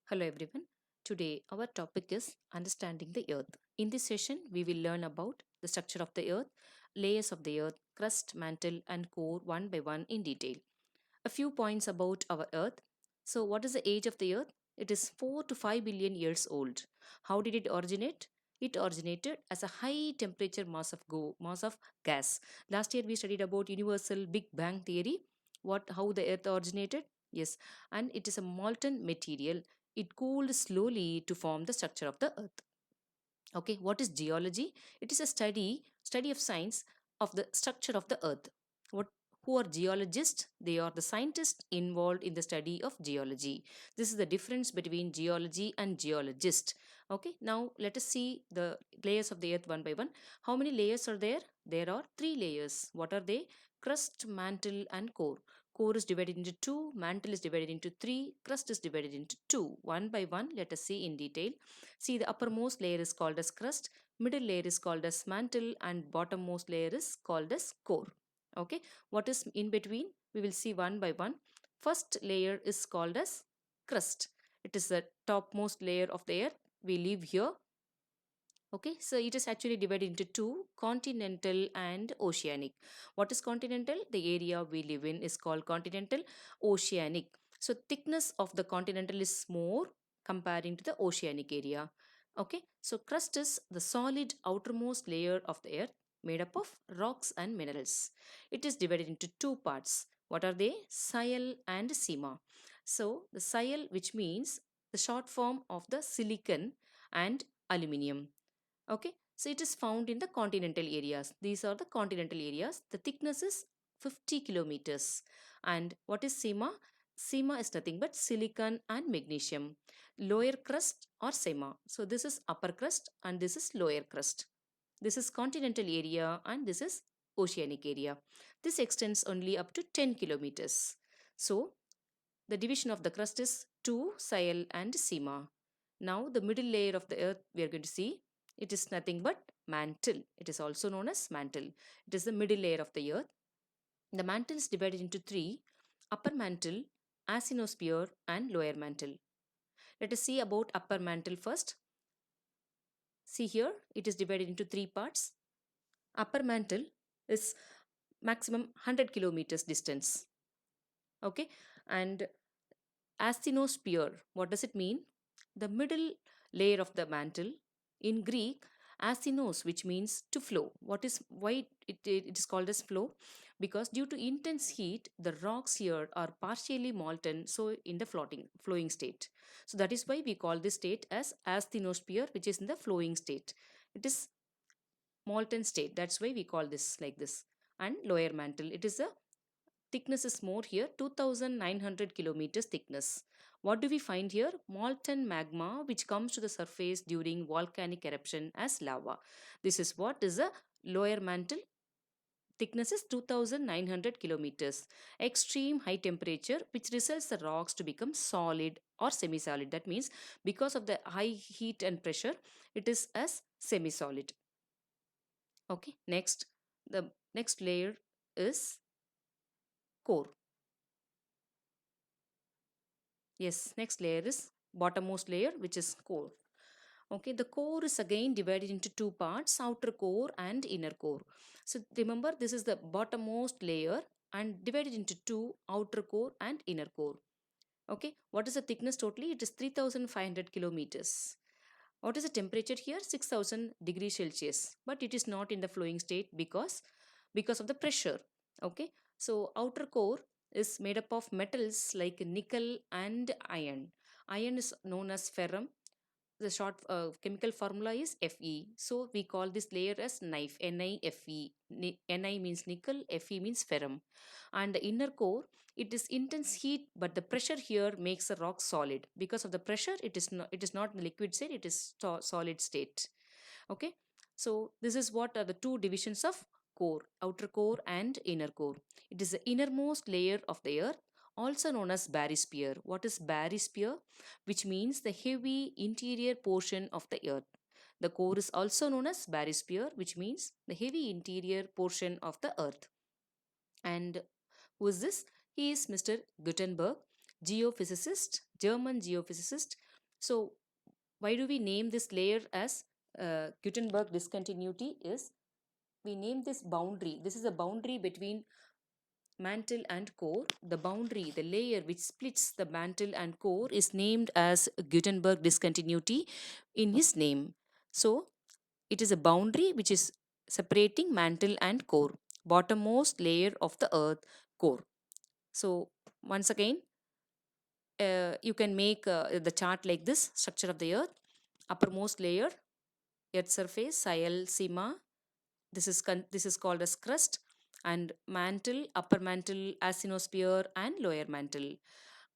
Hello everyone. Today our topic is understanding the earth. In this session we will learn about the structure of the earth, layers of the earth, crust, mantle and core one by one in detail. A few points about our earth. So what is the age of the earth? It is 4 to 5 billion years old. How did it originate? It originated as a high temperature mass of gas. Last year we studied about universal Big Bang theory. What how the earth originated? Yes, and it is a molten material. It cooled slowly to form the structure of the earth. Okay, what is geology? It is a study of science of the structure of the earth. What who are geologists? They are the scientists involved in the study of geology. This is the difference between geology and geologist. Okay, now let us see the layers of the earth one by one. How many layers are there? There are three layers. What are they? Crust, mantle and core. Core is divided into two, mantle is divided into three, crust is divided into two. One by one, let us see in detail. See, the uppermost layer is called as crust, middle layer is called as mantle, and bottommost layer is called as core. Okay, what is in between? We will see one by one. First layer is called as crust. It is the topmost layer of the earth. We live here. Okay, so it is actually divided into two, continental and oceanic. What is continental? The area we live in is called continental. Oceanic. So thickness of the continental is more comparing to the oceanic area. Okay, so crust is the solid outermost layer of the earth made up of rocks and minerals. It is divided into two parts. What are they? Sial and sima. So the sial, which means the short form of the silicon and aluminium. Okay, so it is found in the continental areas. These are the continental areas. The thickness is 50 kilometers. And what is SEMA? SEMA is nothing but silicon and magnesium. Lower crust or SEMA. So this is upper crust and this is lower crust. This is continental area and this is oceanic area. This extends only up to 10 kilometers. So the division of the crust is to Sial and Sima. Now the middle layer of the earth we are going to see, it is nothing but mantle. It is also known as mantle. It is the middle layer of the earth. The mantle is divided into three: upper mantle, asthenosphere and lower mantle. Let us see about upper mantle first. See here, it is divided into three parts. Upper mantle is maximum 100 kilometers distance. Okay, and asthenosphere, what does it mean? The middle layer of the mantle. In Greek, asthenos, which means to flow. What is why it is called as flow? Because due to intense heat, the rocks here are partially molten, so in the floating flowing state. So that is why we call this state as asthenosphere, which is in the flowing state. It is molten state. That's why we call this like this. And lower mantle, it is a thickness is more here, 2900 kilometers thickness. What do we find here? Molten magma which comes to the surface during volcanic eruption as lava. This is what is a lower mantle. Thickness is 2900 kilometers. Extreme high temperature which results the rocks to become solid or semi-solid. That means because of the high heat and pressure, it is as semi-solid. Okay, next, the next layer is core. Yes, next layer is bottommost layer, which is core. Okay, the core is again divided into two parts, outer core and inner core. So remember, this is the bottommost layer and divided into two, outer core and inner core. Okay, what is the thickness totally? It is 3500 kilometers. What is the temperature here? 6000 degrees Celsius. But it is not in the flowing state because of the pressure. Okay, so outer core is made up of metals like nickel and iron. Iron is known as ferrum. The short chemical formula is Fe. So we call this layer as knife, NiFe. Ni means nickel, Fe means ferrum. And the inner core, it is intense heat, but the pressure here makes the rock solid. Because of the pressure, it is not in the liquid state, it is solid state. Okay, so this is what are the two divisions of core, outer core and inner core. It is the innermost layer of the earth, also known as barysphere. What is barysphere? Which means the heavy interior portion of the earth. The core is also known as barysphere, which means the heavy interior portion of the earth. And who is this? He is Mr. Gutenberg, geophysicist, German geophysicist, So why do we name this layer as Gutenberg discontinuity? Is we name this boundary. This is a boundary between mantle and core. The boundary, the layer which splits the mantle and core, is named as Gutenberg discontinuity in his name. So it is a boundary which is separating mantle and core, bottommost layer of the earth core. So once again, you can make the chart like this: structure of the earth, uppermost layer, earth surface, soil, sima. This is called as crust, and mantle, upper mantle, asthenosphere, and lower mantle.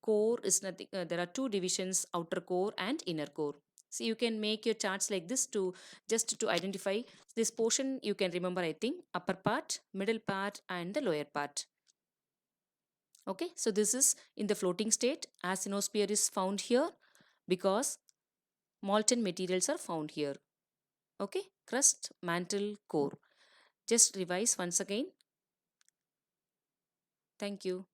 Core is nothing. There are two divisions: outer core and inner core. So you can make your charts like this to just to identify this portion. You can remember, I think, upper part, middle part, and the lower part. Okay, so this is in the floating state. Asthenosphere is found here because molten materials are found here. Okay, crust, mantle, core. Just revise once again. Thank you.